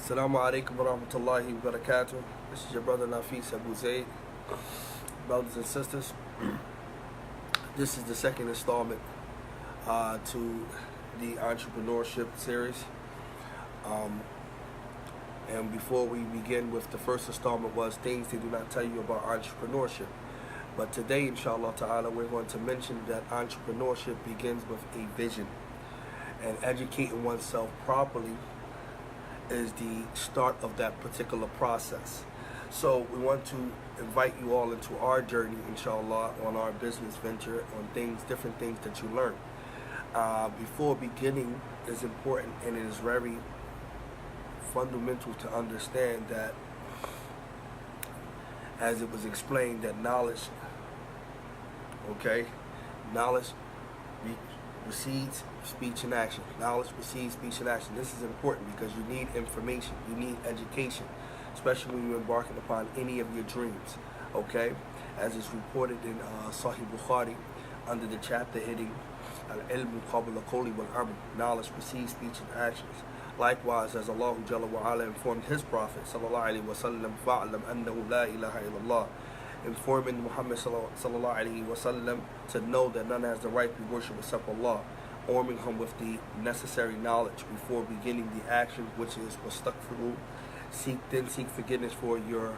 Assalamu alaikum wa rahmatullahi wa barakatuh. This is your brother Nafis Abu Zaid. Brothers and sisters, this is the second installment to the Entrepreneurship series. And before we begin with the first installment was things they do not tell you about entrepreneurship. But today, inshallah ta'ala, we're going to mention that entrepreneurship begins with a vision. And educating oneself properly is the start of that particular process. So we want to invite you all into our journey, inshallah, on our business venture, on different things that you learn. Before beginning is important, and it is very fundamental to understand that, as it was explained, that knowledge precedes speech and action. Knowledge precedes speech and action. This is important because you need information, you need education, especially when you're embarking upon any of your dreams. Okay, as is reported in Sahih Bukhari under the chapter heading Al-Ilmu Qabla Qawli wal Amal. Knowledge precedes speech and actions. Likewise, as Allah Jalla wa Ala informed His Prophet sallallahu alaihi wasallam, fa'lam annahu la ilaha illallah, informing Muhammad sallallahu alaihi wasallam to know that none has the right to be worshipped except Allah, arming him with the necessary knowledge before beginning the action, which is wastaghfiru. Seek forgiveness for your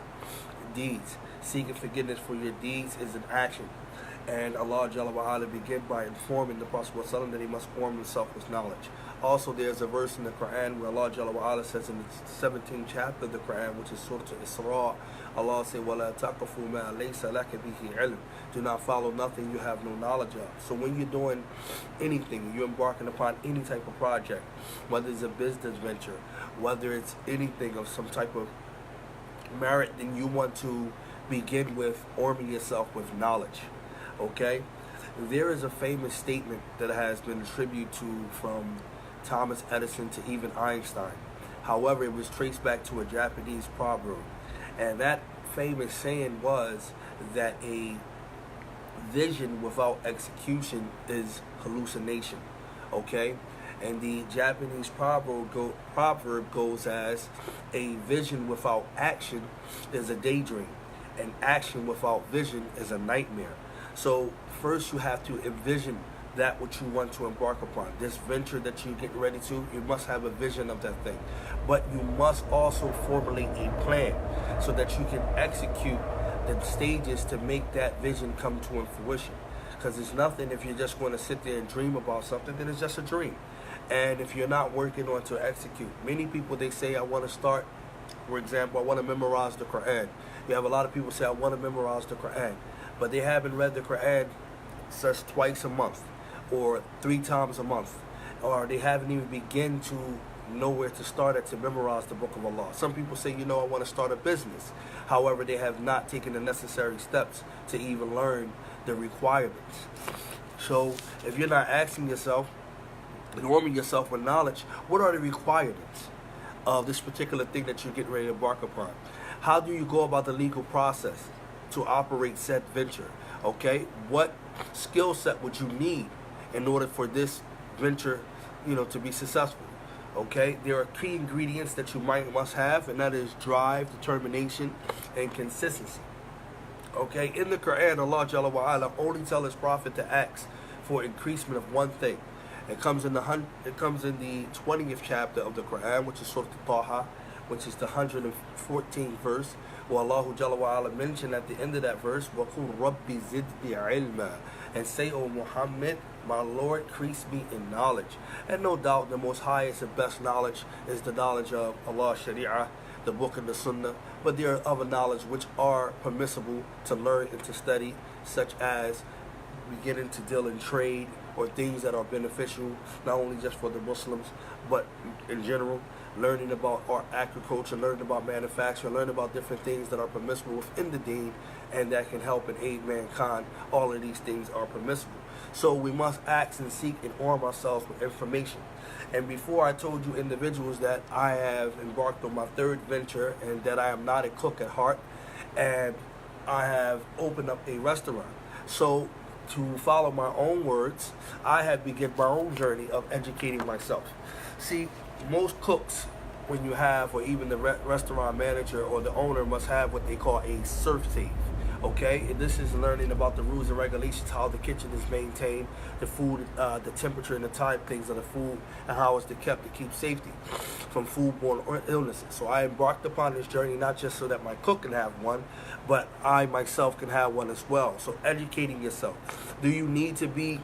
deeds. Seeking forgiveness for your deeds is an action. And Allah Jalla wa Ala began by informing the Prophet ﷺ that he must arm himself with knowledge. Also, there's a verse in the Quran where Allah Jalla wa Ala says in the 17th chapter of the Quran, which is Surah Isra, Allah says, وَلَا تَقْفُ مَا لَيْسَ لَكَ بِهِ عِلْمٍ. Do not follow nothing you have no knowledge of. So when you're doing anything, you're embarking upon any type of project, whether it's a business venture, whether it's anything of some type of merit, then you want to begin with arming yourself with knowledge. Okay? There is a famous statement that has been attributed to from Thomas Edison to even Einstein. However, it was traced back to a Japanese proverb. And that famous saying was that a vision without execution is hallucination. Okay? And the Japanese proverb goes as, a vision without action is a daydream, and action without vision is a nightmare. So first you have to envision that which you want to embark upon. This venture that you're getting ready to, you must have a vision of that thing. But you must also formulate a plan so that you can execute the stages to make that vision come to fruition. Because it's nothing if you're just going to sit there and dream about something, then it's just a dream. And if you're not working on to execute, many people, they say, I want to start, for example, I want to memorize the Quran. You have a lot of people say, I want to memorize the Quran, but they haven't read the Quran such twice a month or 3 times a month, or they haven't even begun to know where to start at to memorize the Book of Allah. Some people say, I want to start a business. However, they have not taken the necessary steps to even learn the requirements. So if you're not asking yourself and arming yourself with knowledge, what are the requirements of this particular thing that you're getting ready to embark upon? How do you go about the legal process to operate said venture? Okay, what skill set would you need in order for this venture, to be successful? Okay, there are key ingredients that you must have, and that is drive, determination, and consistency. Okay, in the Quran, Allah Jalla wa Ala only tells His Prophet to ask for increasement of one thing. It comes in the 20th chapter of the Quran, which is Surah Taha, which is the 114th verse, where Allah Jalla wa Ala mentioned at the end of that verse, وَقُلْ رَبِّ زِدْنِي عِلْمًا, and say, O Muhammad, my Lord, increase me in knowledge. And no doubt the most highest and best knowledge is the knowledge of Allah's Sharia, the book and the Sunnah, but there are other knowledge which are permissible to learn and to study, such as beginning to deal in trade, or things that are beneficial not only just for the Muslims but in general, learning about art, agriculture, learning about manufacturing, learning about different things that are permissible within the deen and that can help and aid mankind. All of these things are permissible. So we must ask and seek and arm ourselves with information. And before, I told you individuals that I have embarked on my 3rd venture and that I am not a cook at heart, and I have opened up a restaurant. So to follow my own words, I have begun my own journey of educating myself. See, most cooks when you have, or even the restaurant manager or the owner must have what they call a surf safe. Okay, and this is learning about the rules and regulations, how the kitchen is maintained, the food, the temperature and the time things of the food, and how it's kept to keep safety from foodborne illnesses. So I embarked upon this journey not just so that my cook can have one, but I myself can have one as well. So educating yourself. Do you need to be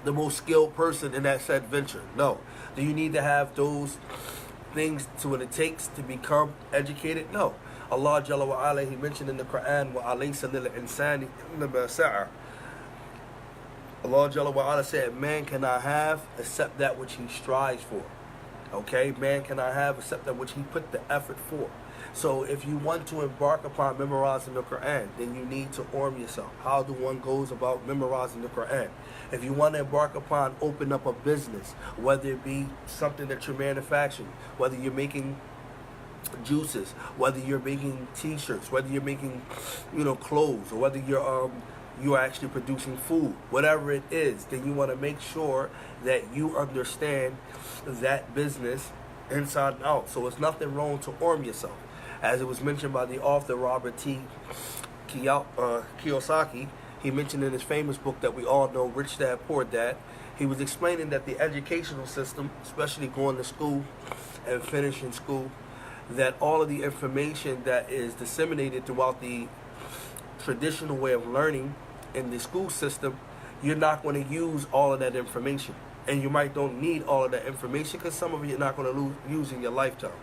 the most skilled person in that said venture? No. Do you need to have those things to what it takes to become educated? No. Allah Jalla wa Ala, He mentioned in the Quran, وَعَلَيْسَ لِلْإِنسَانِ إِلَّا مَا سَعَى. Allah Jalla wa Ala said, man cannot have except that which he strives for. Okay? Man cannot have except that which he put the effort for. So if you want to embark upon memorizing the Quran, then you need to arm yourself. How do one goes about memorizing the Quran? If you want to embark upon open up a business, whether it be something that you're manufacturing, whether you're making juices, whether you're making t-shirts, whether you're making, clothes, or whether you're actually producing food, whatever it is, then you want to make sure that you understand that business inside and out. So it's nothing wrong to arm yourself. As it was mentioned by the author Robert T. Kiyosaki, he mentioned in his famous book that we all know, Rich Dad, Poor Dad, he was explaining that the educational system, especially going to school and finishing school, that all of the information that is disseminated throughout the traditional way of learning in the school system, you're not going to use all of that information. And you might don't need all of that information because some of it you're not going to use in your lifetime.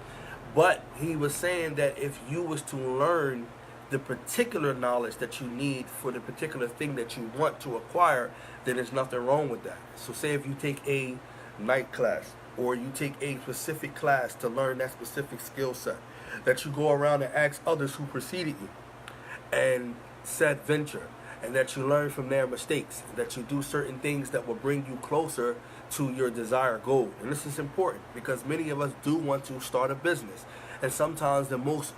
But he was saying that if you was to learn the particular knowledge that you need for the particular thing that you want to acquire, then there's nothing wrong with that. So say if you take a night class, or you take a specific class to learn that specific skill set, that you go around and ask others who preceded you and said venture, and that you learn from their mistakes, that you do certain things that will bring you closer to your desired goal. And this is important because many of us do want to start a business, and sometimes the most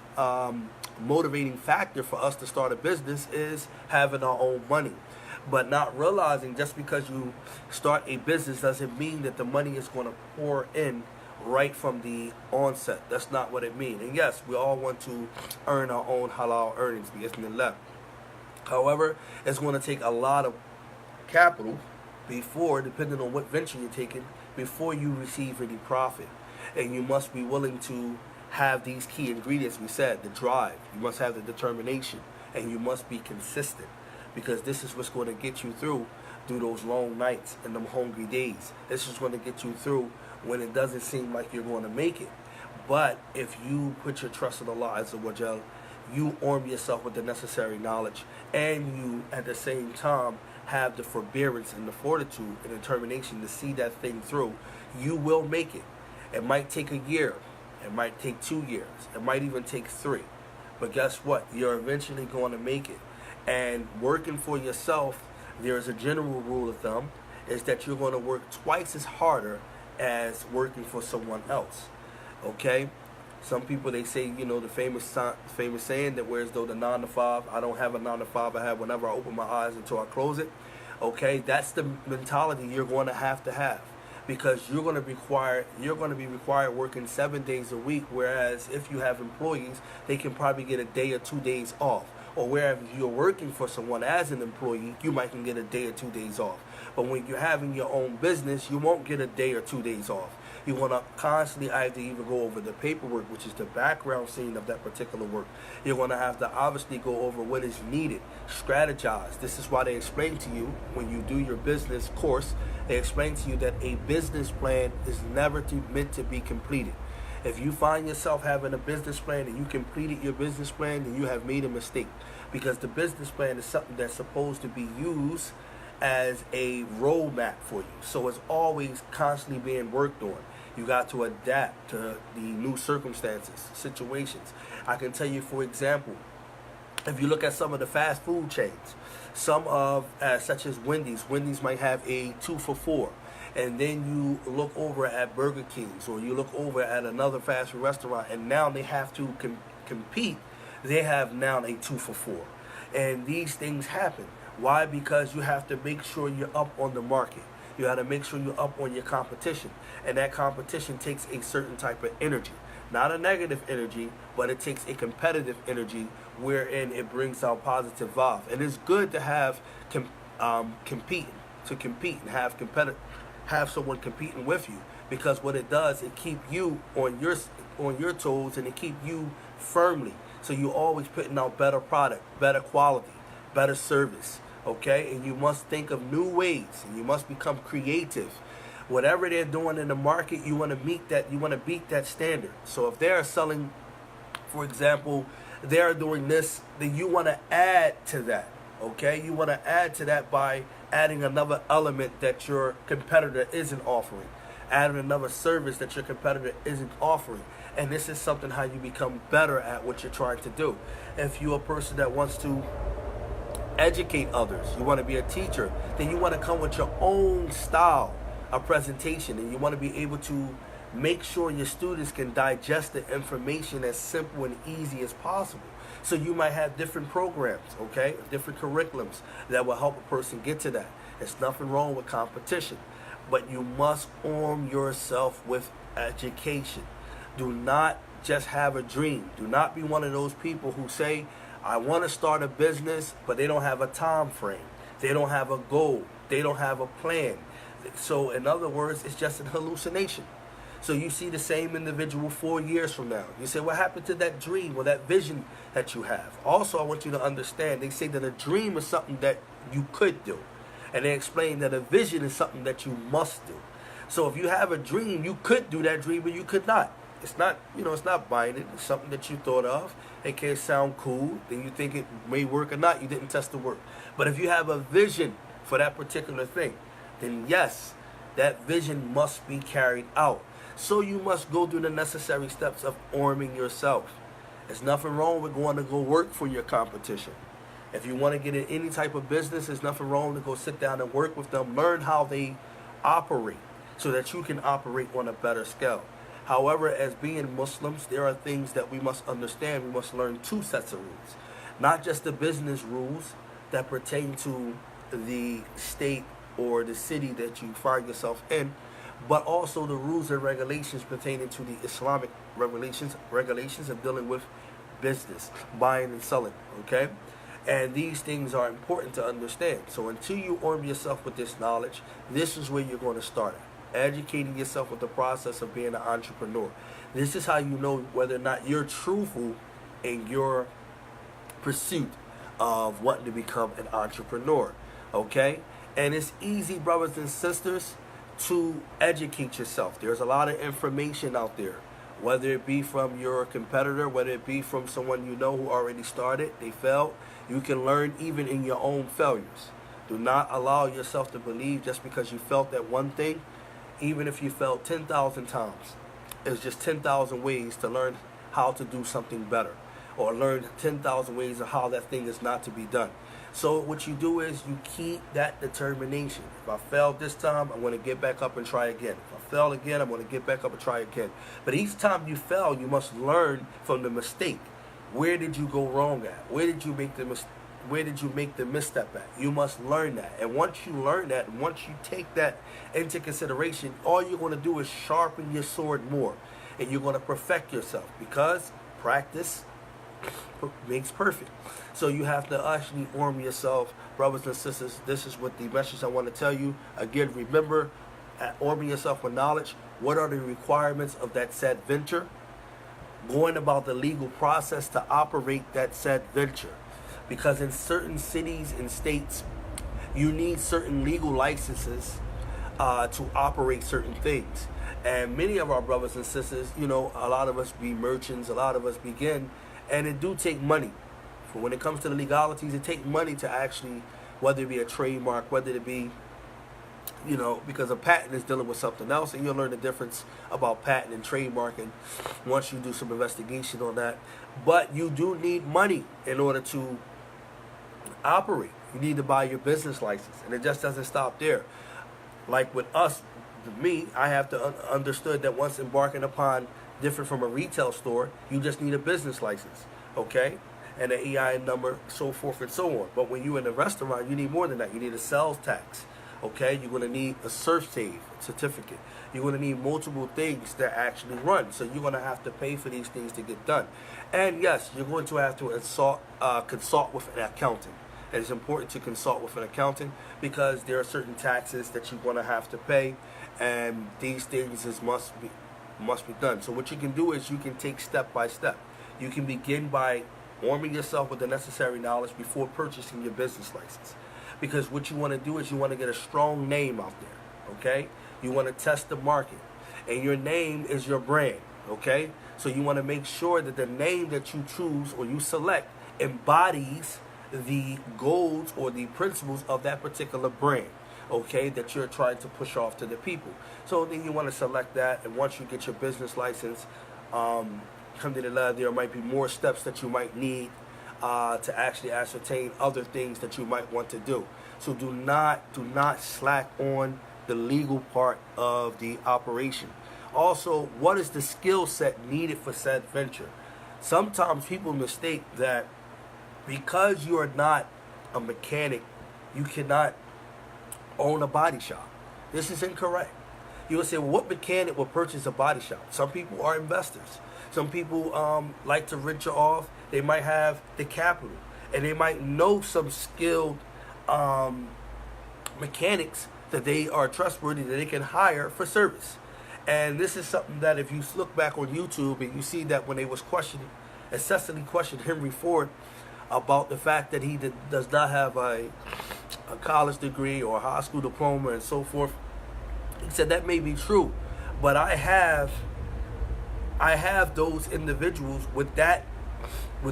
motivating factor for us to start a business is having our own money. But not realizing just because you start a business doesn't mean that the money is going to pour in right from the onset. That's not what it means. And yes, we all want to earn our own halal earnings, bismillah. However, it's going to take a lot of capital before, depending on what venture you're taking, before you receive any profit. And you must be willing to have these key ingredients we said, the drive. You must have the determination, and you must be consistent. Because this is what's going to get you through those long nights and them hungry days. This is going to get you through when it doesn't seem like you're going to make it. But if you put your trust in Allah Azza wa Jal, you arm yourself with the necessary knowledge, and you at the same time have the forbearance and the fortitude and determination to see that thing through, you will make it. It might take a year. It might take 2 years. It might even take 3. But guess what? You're eventually going to make it. And working for yourself, there's a general rule of thumb, is that you're going to work twice as harder as working for someone else. Okay? Some people, they say, the famous saying that whereas though the 9 to 5, I don't have a 9 to 5, I have whenever I open my eyes until I close it. Okay? That's the mentality you're going to have. Because you're going to be required working 7 days a week, whereas if you have employees, they can probably get a day or 2 days off. Or wherever you're working for someone as an employee, you might can get a day or 2 days off. But when you're having your own business, you won't get a day or 2 days off. You want to constantly either even go over the paperwork, which is the background scene of that particular work. You're going to have to obviously go over what is needed, strategize. This is why they explain to you when you do your business course, they explain to you that a business plan is never meant to be completed. If you find yourself having a business plan and you completed your business plan, then you have made a mistake. Because the business plan is something that's supposed to be used as a roadmap for you. So it's always constantly being worked on. You got to adapt to the new circumstances, situations. I can tell you, for example, if you look at some of the fast food chains, such as Wendy's might have a 2 for $4. And then you look over at Burger King's, or you look over at another fast food restaurant, and now they have to compete. They have now a 2 for $4. And these things happen. Why? Because you have to make sure you're up on the market. You got to make sure you're up on your competition. And that competition takes a certain type of energy. Not a negative energy, but it takes a competitive energy wherein it brings out positive vibe. And it's good to have compete and have someone competing with you, because what it does, it keep you on your toes, and it keep you firmly. So you always putting out better product, better quality, better service. Okay, and you must think of new ways, and you must become creative. Whatever they're doing in the market, you want to meet that. You want to beat that standard. So if they are selling, for example, they are doing this, then you want to add to that. Okay, you want to add to that by adding another element that your competitor isn't offering, adding another service that your competitor isn't offering. And this is something how you become better at what you're trying to do. If you're a person that wants to educate others, you want to be a teacher, then you want to come with your own style of presentation, and you want to be able to make sure your students can digest the information as simple and easy as possible. So you might have different programs, okay, different curriculums that will help a person get to that. There's nothing wrong with competition, but you must arm yourself with education. Do not just have a dream. Do not be one of those people who say, I want to start a business, but they don't have a time frame. They don't have a goal. They don't have a plan. So in other words, it's just an hallucination. So you see the same individual 4 years from now. You say, what happened to that dream or that vision that you have? Also, I want you to understand, they say that a dream is something that you could do. And they explain that a vision is something that you must do. So if you have a dream, you could do that dream, but you could not. It's not, it's not binding. It's something that you thought of. It can sound cool. Then you think it may work or not. You didn't test the work. But if you have a vision for that particular thing, then yes, that vision must be carried out. So you must go through the necessary steps of arming yourself. There's nothing wrong with going to go work for your competition. If you want to get in any type of business, there's nothing wrong to go sit down and work with them. Learn how they operate so that you can operate on a better scale. However, as being Muslims, there are things that we must understand. We must learn two sets of rules. Not just the business rules that pertain to the state or the city that you find yourself in, but also the rules and regulations pertaining to the Islamic regulations of dealing with business, buying and selling, okay? And these things are important to understand. So until you arm yourself with this knowledge, this is where you're going to start at. Educating yourself with the process of being an entrepreneur. This is how you know whether or not you're truthful in your pursuit of wanting to become an entrepreneur, okay? And it's easy, brothers and sisters, to educate yourself. There's a lot of information out there, whether it be from your competitor, whether it be from someone you know who already started, they failed. You can learn even in your own failures. Do not allow yourself to believe just because you felt that one thing, even if you failed 10,000 times, it's just 10,000 ways to learn how to do something better, or learn 10,000 ways of how that thing is not to be done. So what you do is you keep that determination. If I failed this time, I'm going to get back up and try again. If I fail again, I'm going to get back up and try again. But each time you fail, you must learn from the mistake. Where did you go wrong at? Where did you make the misstep at? You must learn that. And once you learn that, and once you take that into consideration, all you're going to do is sharpen your sword more. And you're going to perfect yourself, because practice makes perfect. So you have to actually arm yourself, brothers and sisters. This is what the message I want to tell you. Again, remember, arming yourself with knowledge. What are the requirements of that said venture? Going about the legal process to operate that said venture. Because in certain cities and states, you need certain legal licenses to operate certain things. And many of our brothers and sisters, a lot of us be merchants, a lot of us begin, and it do take money. For when it comes to the legalities, it takes money to actually, whether it be a trademark, whether it be, because a patent is dealing with something else, and you'll learn the difference about patent and trademarking once you do some investigation on that. But you do need money in order to operate. You need to buy your business license, and it just doesn't stop there. Like with us, me, I have to understood that once embarking upon different from a retail store, you just need a business license, okay, and an EIN number, so forth and so on. But when you're in a restaurant, you need more than that. You need a sales tax, Okay, you're going to need a safe certificate. You're going to need multiple things that actually run. So you're going to have to pay for these things to get done. And yes, you're going to have to consult with an accountant. And it's important to consult with an accountant because there are certain taxes that you're going to have to pay, and these things must be done. So what you can do is you can take step by step. You can begin by arming yourself with the necessary knowledge before purchasing your business license. Because what you want to do is you want to get a strong name out there, okay? You want to test the market. And your name is your brand, okay? So you want to make sure that the name that you choose or you select embodies the goals or the principles of that particular brand, okay, that you're trying to push off to the people. So then you want to select that, and once you get your business license, alhamdulillah, there might be more steps that you might need to actually ascertain other things that you might want to do. So do not slack on the legal part of the operation. Also, what is the skill set needed for said venture? Sometimes people mistake that because you are not a mechanic, you cannot own a body shop. This is incorrect. You will say, well, what mechanic will purchase a body shop? Some people are investors. Some people like to venture off. They might have the capital, and they might know some skilled mechanics that they are trustworthy, that they can hire for service. And this is something that if you look back on YouTube and you see that when they was incessantly questioned Henry Ford about the fact that he does not have a college degree or a high school diploma and so forth, he said that may be true, but I have those individuals with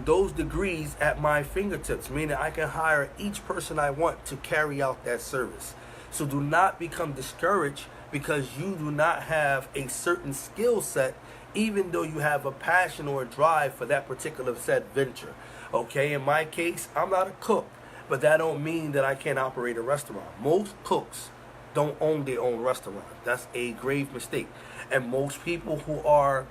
those degrees at my fingertips, meaning I can hire each person I want to carry out that service. So do not become discouraged because you do not have a certain skill set, even though you have a passion or a drive for that particular said venture. Okay, in my case, I'm not a cook, but that don't mean that I can't operate a restaurant. Most cooks don't own their own restaurant. That's a grave mistake. And most people who are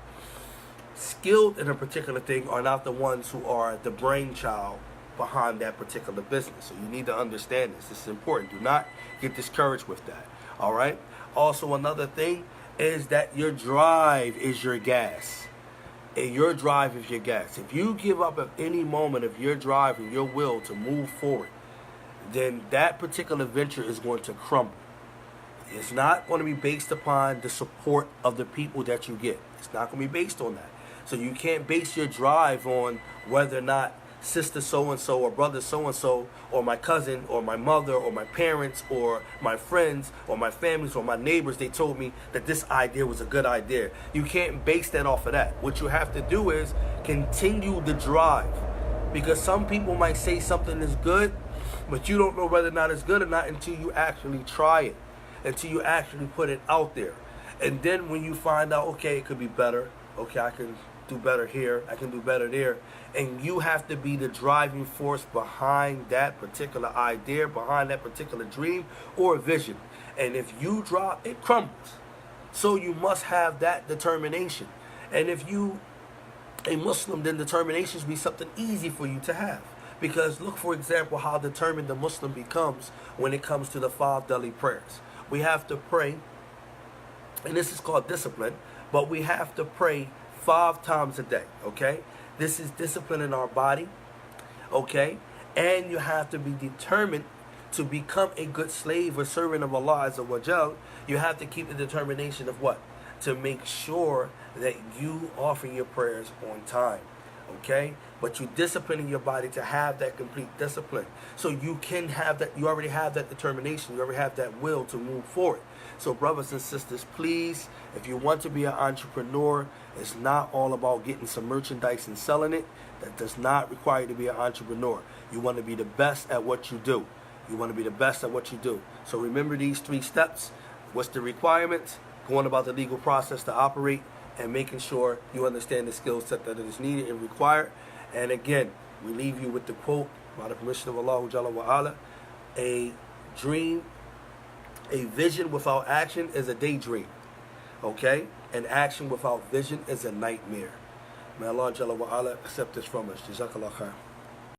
skilled in a particular thing are not the ones who are the brainchild behind that particular business. So you need to understand this. This is important. Do not get discouraged with that. All right? Also, another thing is that your drive is your gas. And your drive is your gas. If you give up at any moment of your drive and your will to move forward, then that particular venture is going to crumble. It's not going to be based upon the support of the people that you get. It's not going to be based on that. So you can't base your drive on whether or not sister so-and-so or brother so-and-so or my cousin or my mother or my parents or my friends or my families or my neighbors, they told me that this idea was a good idea. You can't base that off of that. What you have to do is continue the drive, because some people might say something is good, but you don't know whether or not it's good or not until you actually try it, until you actually put it out there. And then when you find out, okay, it could be better, okay, I can do better here, I can do better there, and you have to be the driving force behind that particular idea, behind that particular dream or vision. And if you drop, it crumbles. So you must have that determination. And if you a Muslim, then determination should be something easy for you to have. Because look, for example, how determined the Muslim becomes when it comes to the 5 daily prayers. We have to pray, and this is called discipline, but we have to pray 5 times a day, okay? This is discipline in our body, okay? And you have to be determined to become a good slave or servant of Allah Azza wa Jal. You have to keep the determination of what? To make sure that you offer your prayers on time, okay? But you disciplining your body to have that complete discipline. So you can have that, you already have that determination, you already have that will to move forward. So brothers and sisters, please, if you want to be an entrepreneur, it's not all about getting some merchandise and selling it. That does not require you to be an entrepreneur. You want to be the best at what you do. You want to be the best at what you do. So remember these 3 steps. What's the requirements? Going about the legal process to operate, and making sure you understand the skill set that is needed and required. And again, we leave you with the quote, by the permission of Allah Jalla wa Ala, a dream, a vision without action is a daydream. Okay? And action without vision is a nightmare. May Allah Jalla wa Ala accept this from us. Jazakallah khair.